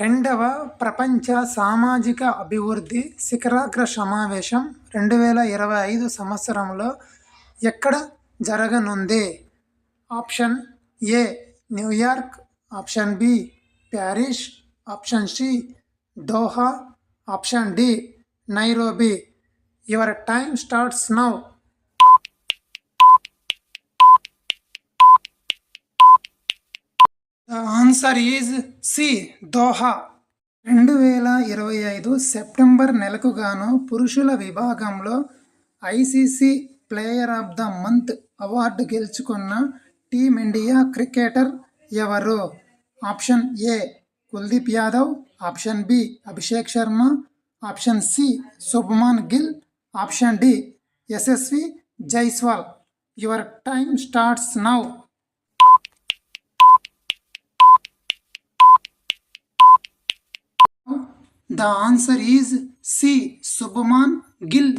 రెండవ ప్రపంచ సామాజిక అభివృద్ధి శిఖరాగ్ర సమావేశం 2025 సంవత్సరంలో ఎక్కడ జరగనుంది? Option A New York, option B Paris, option C Doha, option D Nairobi. Your time starts now. The answer is C Doha. 2025 September నెలకు గాను పురుషుల విభాగంలో ICC player of the month award గెలుచుకున్న టీమిండియా క్రికెటర్ ఎవరు? Option A Kuldeep Yadav, option B Abhishek Sharma, option C Shubman Gill, option D Yashasvi Jaiswal. Your time starts now. The answer is C. Shubman Gill.